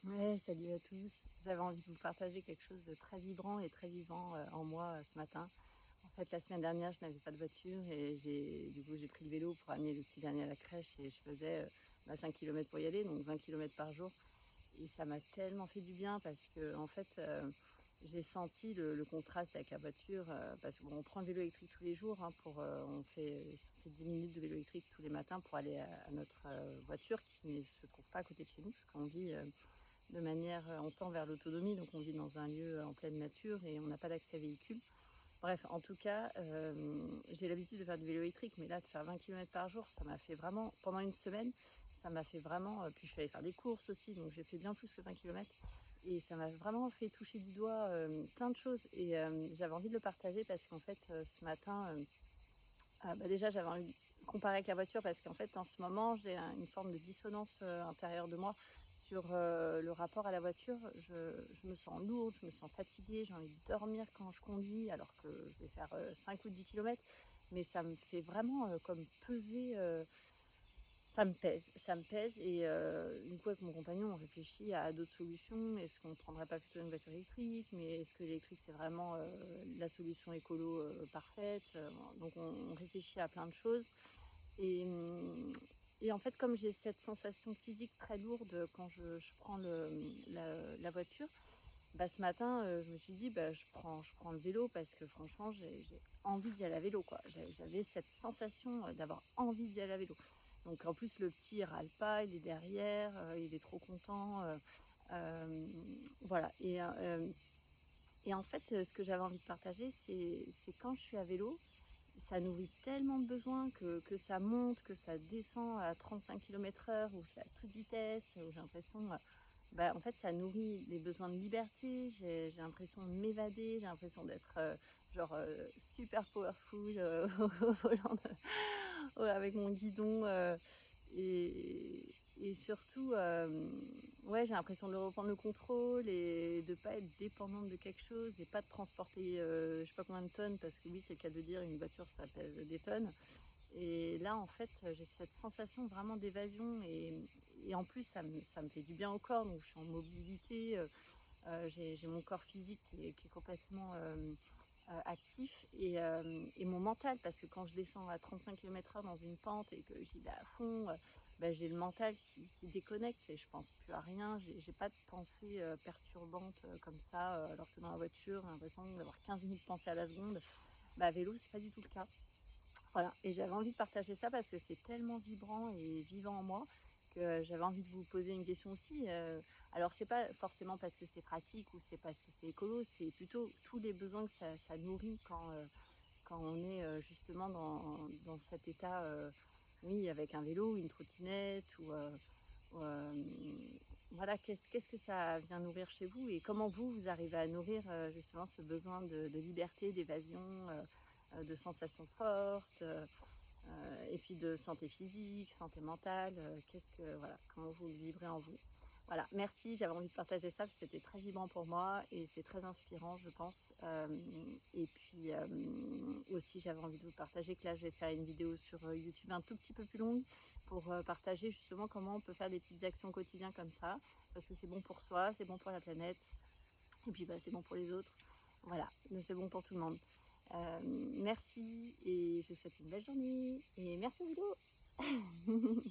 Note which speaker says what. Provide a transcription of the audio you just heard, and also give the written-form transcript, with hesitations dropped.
Speaker 1: Ouais, salut à tous. J'avais envie de vous partager quelque chose de très vibrant et très vivant, en moi, ce matin. En fait, la semaine dernière, je n'avais pas de voiture et j'ai pris le vélo pour amener le petit dernier à la crèche et je faisais, 5 kilomètres pour y aller, donc 20 kilomètres par jour et ça m'a tellement fait du bien parce que en fait, j'ai senti le contraste avec la voiture, parce qu'on prend le vélo électrique tous les jours, hein, on fait 10 minutes de vélo électrique tous les matins pour aller à notre, voiture qui ne se trouve pas à côté de chez nous parce qu'on vit, de manière, on tend vers l'autonomie, donc on vit dans un lieu en pleine nature et on n'a pas d'accès à véhicule. Bref, en tout cas, j'ai l'habitude de faire du vélo électrique, mais là, de faire 20 kilomètres par jour, ça m'a fait vraiment pendant une semaine, ça m'a fait vraiment, puis je suis allée faire des courses aussi, donc j'ai fait bien plus que 20 kilomètres et ça m'a vraiment fait toucher du doigt, plein de choses et j'avais envie de le partager parce qu'en fait, ce matin, déjà, j'avais envie de comparer avec la voiture parce qu'en fait, en ce moment, j'ai une forme de dissonance intérieure de moi sur le rapport à la voiture. Je me sens lourde, je me sens fatiguée, j'ai envie de dormir quand je conduis alors que je vais faire 5 ou 10 kilomètres. Mais ça me fait vraiment comme peser, ça me pèse et du coup avec mon compagnon, on réfléchit à d'autres solutions. Est-ce qu'on ne prendrait pas plutôt une voiture électrique? Mais est-ce que l'électrique, c'est vraiment, la solution écolo, parfaite? Donc on réfléchit à plein de choses et et en fait, comme j'ai cette sensation physique très lourde quand je prends la voiture, bah, ce matin, je me suis dit: «Bah, je prends le vélo» parce que franchement, j'ai envie d'y aller à vélo, quoi. J'avais cette sensation, d'avoir envie d'y aller à vélo. Donc en plus, le petit, il râle pas, il est derrière, il est trop content, voilà et en fait, ce que j'avais envie de partager, c'est quand je suis à vélo, ça nourrit tellement de besoins que ça monte, que ça descend à 35 kilomètres/h ou c'est à toute vitesse, où j'ai l'impression, en fait, ça nourrit les besoins de liberté. J'ai l'impression de m'évader, j'ai l'impression d'être, genre, super powerful, au volant ouais, avec mon guidon, et surtout, ouais, j'ai l'impression de reprendre le contrôle et de pas être dépendante de quelque chose et pas de transporter, je sais pas combien de tonnes parce que oui, c'est le cas de dire, une voiture, ça pèse des tonnes et là, en fait, j'ai cette sensation vraiment d'évasion et en plus, ça me fait du bien au corps, donc je suis en mobilité, j'ai mon corps physique qui est complètement, actif et mon mental parce que quand je descends à 35 kilomètres/h dans une pente et que j'y vais à fond, j'ai le mental qui déconnecte et je pense plus à rien. J'ai pas de pensées, perturbantes, comme ça, alors que dans la voiture, j'ai l'impression d'avoir 15 000 pensées à la seconde. Bah, à vélo, c'est pas du tout le cas. Voilà et j'avais envie de partager ça parce que c'est tellement vibrant et vivant en moi que j'avais envie de vous poser une question aussi, alors c'est pas forcément parce que c'est pratique ou c'est parce que c'est écolo, c'est plutôt tous les besoins que ça nourrit quand on est, justement dans cet état, oui, avec un vélo, une trottinette ou, voilà, qu'est-ce que ça vient nourrir chez vous et comment vous arrivez à nourrir, justement ce besoin de liberté, d'évasion, de sensations fortes, et puis de santé physique, santé mentale, qu'est-ce que voilà, comment vous le vivrez en vous? Voilà, merci, j'avais envie de partager ça parce que c'était très vivant pour moi et c'est très inspirant, je pense, et puis, aussi j'avais envie de vous partager que là, je vais faire une vidéo sur, YouTube un tout petit peu plus longue pour, partager justement comment on peut faire des petites actions quotidiennes comme ça, parce que c'est bon pour soi, c'est bon pour la planète et puis, bah, c'est bon pour les autres. Voilà, donc c'est bon pour tout le monde. Merci et je vous souhaite une belle journée et merci au vélo.